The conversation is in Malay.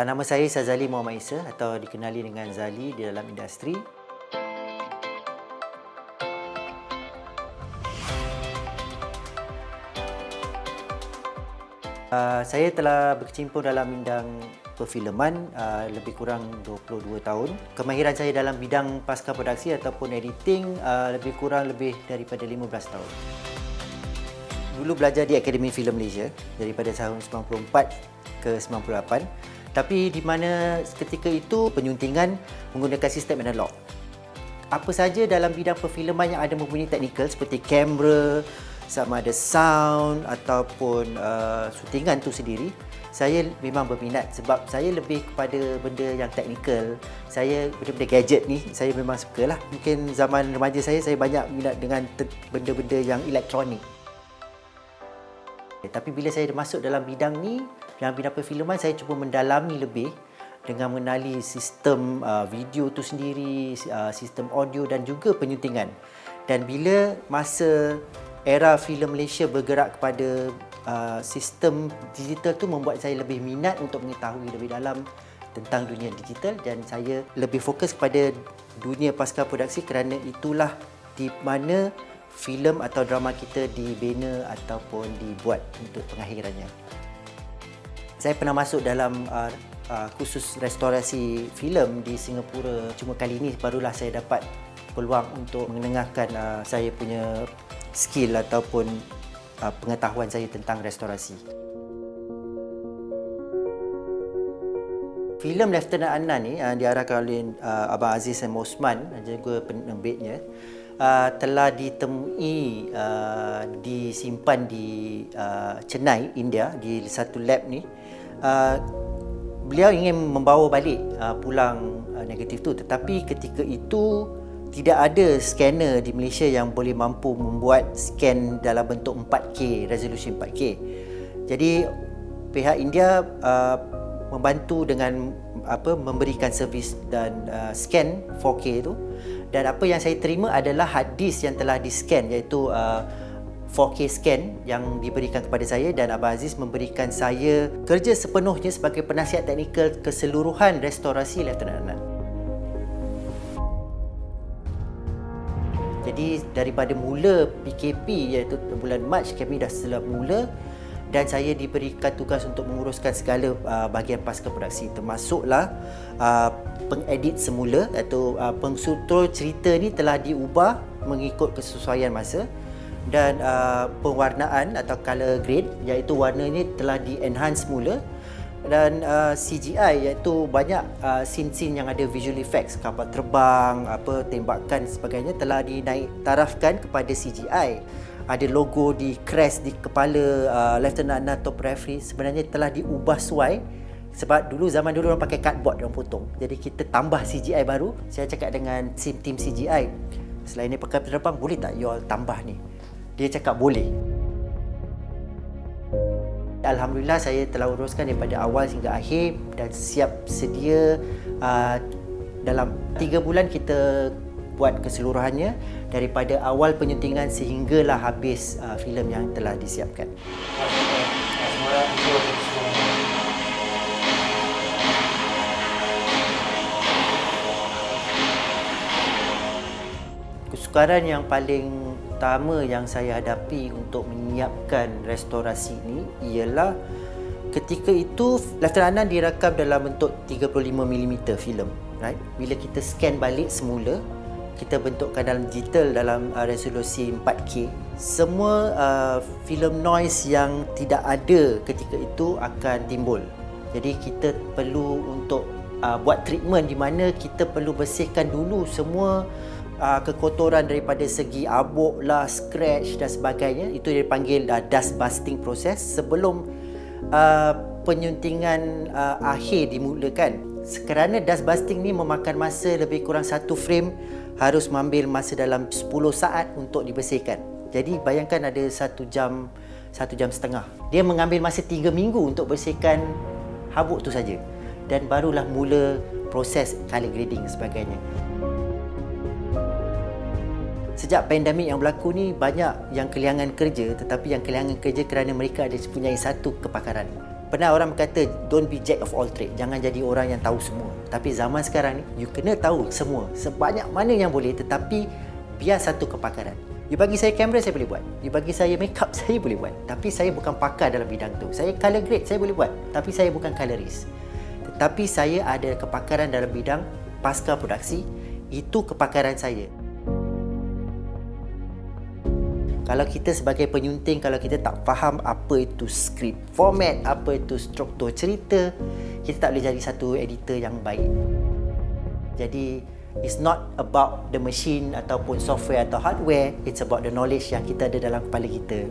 Nama saya Sazali Muhammad Isa atau dikenali dengan Zali di dalam industri. Saya telah berkecimpung dalam bidang perfilman lebih kurang 22 tahun. Kemahiran saya dalam bidang pasca produksi ataupun editing lebih daripada 15 tahun. Dulu belajar di Akademi Filem Malaysia daripada tahun 94 ke 98. Tapi di mana ketika itu penyuntingan menggunakan sistem analog. Apa saja dalam bidang perfilman yang ada mempunyai teknikal seperti kamera, sama ada sound ataupun syutingan tu sendiri, saya memang berminat sebab saya lebih kepada benda yang teknikal. Saya benda-benda gadget ni saya memang sukalah. Mungkin zaman remaja saya banyak minat dengan benda-benda yang elektronik. Tapi bila saya masuk dalam bidang ni, dalam bidang perfilman, saya cuba mendalami lebih dengan mengenali sistem video tu sendiri, sistem audio dan juga penyuntingan. Dan bila masa era filem Malaysia bergerak kepada sistem digital tu membuat saya lebih minat untuk mengetahui lebih dalam tentang dunia digital dan saya lebih fokus kepada dunia pasca produksi kerana itulah di mana filem atau drama kita dibina ataupun dibuat untuk pengakhirannya. Saya pernah masuk dalam kursus restorasi filem di Singapura. Cuma kali ini barulah saya dapat peluang untuk menengahkan saya punya skill ataupun pengetahuan saya tentang restorasi. Filem Lieutenant Adnan ni diarahkan oleh Abang Aziz M. Osman dan juga penerbitnya telah ditemui disimpan di Chennai, India di satu lab ni. Beliau ingin membawa balik pulang negatif tu, tetapi ketika itu tidak ada scanner di Malaysia yang boleh mampu membuat scan dalam bentuk 4K, resolusi 4K. Jadi pihak India membantu dengan memberikan servis dan scan 4K tu. Dan apa yang saya terima adalah hard disk yang telah di-scan, iaitu 4K scan yang diberikan kepada saya, dan Abang Aziz memberikan saya kerja sepenuhnya sebagai penasihat teknikal keseluruhan restorasi Lieutenant Adnan. Jadi daripada mula PKP iaitu bulan Mac kami dah selap mula dan saya diberikan tugas untuk menguruskan segala bahagian pasca produksi, termasuklah pengedit semula iaitu pengsutur cerita ni telah diubah mengikut kesesuaian masa, dan pewarnaan atau color grade iaitu warna ni telah di-enhance semula, dan CGI iaitu banyak scene-scene yang ada visual effects, kapal terbang, tembakan sebagainya telah dinaik tarafkan kepada CGI. Ada logo di crest di kepala Lieutenant Adnan Top Referee sebenarnya telah diubah sesuai sebab zaman dulu orang pakai cardboard, orang potong. Jadi kita tambah CGI baru. Saya cakap dengan tim CGI, selain ni pakai terbang, boleh tak you all tambah ni? Dia cakap boleh. Alhamdulillah saya telah uruskan daripada awal hingga akhir dan siap sedia. Dalam 3 bulan kita buat keseluruhannya daripada awal penyuntingan sehinggalah habis filem yang telah disiapkan. Kesukaran yang paling utama yang saya hadapi untuk menyiapkan restorasi ini ialah ketika itu Lieutenant Adnan direkam dalam bentuk 35mm filem, right? Bila kita scan balik semula, kita bentukkan dalam digital dalam resolusi 4K, semua filem noise yang tidak ada ketika itu akan timbul. Jadi kita perlu untuk buat treatment di mana kita perlu bersihkan dulu semua kekotoran daripada segi abuk lah, scratch dan sebagainya. Itu dipanggil dust busting process sebelum penyuntingan akhir dimulakan. Kerana dust busting ni memakan masa lebih kurang 1 frame harus mengambil masa dalam 10 saat untuk dibersihkan. Jadi bayangkan ada 1 jam, 1 jam setengah. Dia mengambil masa 3 minggu untuk bersihkan habuk tu saja. Dan barulah mula proses color grading dan sebagainya. Sejak pandemik yang berlaku ni, banyak yang kehilangan kerja, tetapi yang kehilangan kerja kerana mereka ada mempunyai satu kepakaran. Pernah orang berkata, don't be jack of all trade. Jangan jadi orang yang tahu semua. Tapi zaman sekarang ni, you kena tahu semua. Sebanyak mana yang boleh, tetapi biar satu kepakaran. You bagi saya kamera, saya boleh buat. You bagi saya makeup, saya boleh buat. Tapi saya bukan pakar dalam bidang tu. Saya color grade, saya boleh buat. Tapi saya bukan colorist. Tetapi saya ada kepakaran dalam bidang pasca produksi. Itu kepakaran saya. Kalau kita sebagai penyunting, kalau kita tak faham apa itu skrip format, apa itu struktur cerita, kita tak boleh jadi satu editor yang baik. Jadi, it's not about the machine ataupun software atau hardware, it's about the knowledge yang kita ada dalam kepala kita.